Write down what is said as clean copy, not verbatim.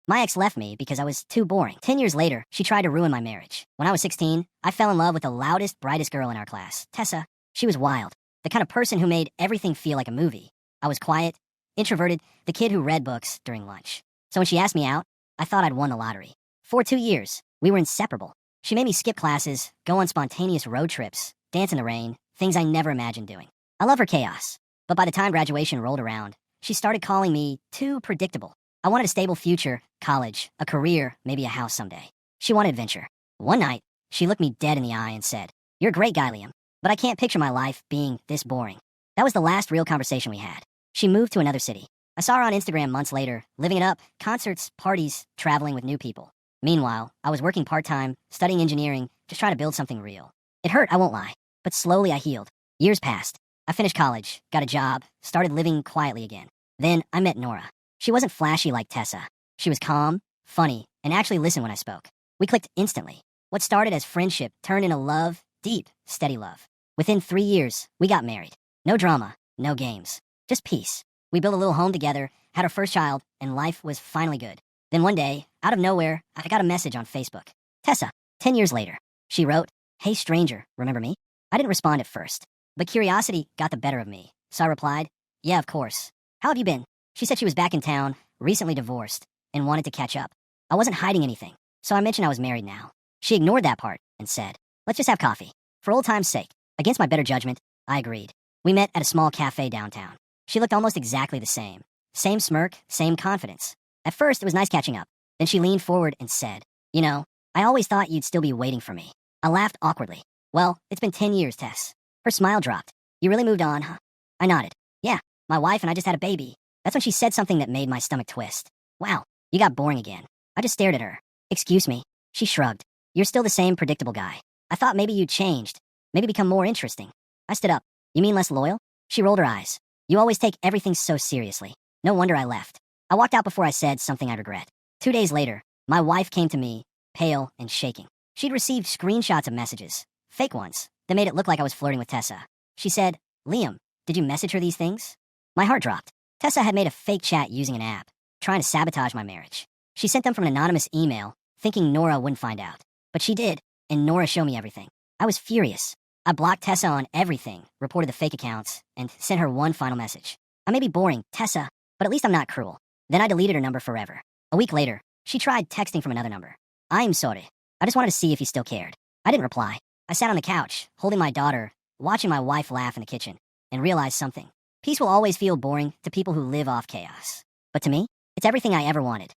My ex left me because I was too boring. 10 years later, she tried to ruin my marriage. When I was 16, I fell in love with the loudest, brightest girl in our class, Tessa. She was wild, the kind of person who made everything feel like a movie. I was quiet, introverted, the kid who read books during lunch. So when she asked me out, I thought I'd won the lottery. For 2 years, we were inseparable. She made me skip classes, go on spontaneous road trips, dance in the rain, things I never imagined doing. I love her chaos. But by the time graduation rolled around, she started calling me too predictable. I wanted a stable future, college, a career, maybe a house someday. She wanted adventure. One night, she looked me dead in the eye and said, "You're a great guy, Liam, but I can't picture my life being this boring." That was the last real conversation we had. She moved to another city. I saw her on Instagram months later, living it up, concerts, parties, traveling with new people. Meanwhile, I was working part-time, studying engineering, just trying to build something real. It hurt, I won't lie, but slowly I healed. Years passed. I finished college, got a job, started living quietly again. Then I met Nora. She wasn't flashy like Tessa. She was calm, funny, and actually listened when I spoke. We clicked instantly. What started as friendship turned into love, deep, steady love. Within 3 years, we got married. No drama, no games, just peace. We built a little home together, had our first child, and life was finally good. Then one day, out of nowhere, I got a message on Facebook. Tessa, 10 years later. She wrote, "Hey stranger, remember me?" I didn't respond at first, but curiosity got the better of me. So I replied, "Yeah, of course. How have you been?" She said she was back in town, recently divorced, and wanted to catch up. I wasn't hiding anything, so I mentioned I was married now. She ignored that part and said, "Let's just have coffee. For old time's sake." Against my better judgment, I agreed. We met at a small cafe downtown. She looked almost exactly the same. Same smirk, same confidence. At first, it was nice catching up. Then she leaned forward and said, "You know, I always thought you'd still be waiting for me." I laughed awkwardly. "Well, it's been 10 years, Tess." Her smile dropped. "You really moved on, huh?" I nodded. "Yeah, my wife and I just had a baby." That's when she said something that made my stomach twist. "Wow, you got boring again." I just stared at her. "Excuse me." She shrugged. "You're still the same predictable guy. I thought maybe you'd changed. Maybe become more interesting." I stood up. "You mean less loyal?" She rolled her eyes. "You always take everything so seriously." No wonder I left. I walked out before I said something I'd regret. 2 days later, my wife came to me, pale and shaking. She'd received screenshots of messages, fake ones, that made it look like I was flirting with Tessa. She said, "Liam, did you message her these things?" My heart dropped. Tessa had made a fake chat using an app, trying to sabotage my marriage. She sent them from an anonymous email, thinking Nora wouldn't find out. But she did, and Nora showed me everything. I was furious. I blocked Tessa on everything, reported the fake accounts, and sent her one final message. "I may be boring, Tessa, but at least I'm not cruel." Then I deleted her number forever. A week later, she tried texting from another number. "I'm sorry. I just wanted to see if you still cared." I didn't reply. I sat on the couch, holding my daughter, watching my wife laugh in the kitchen, and realized something. Peace will always feel boring to people who live off chaos. But to me, it's everything I ever wanted.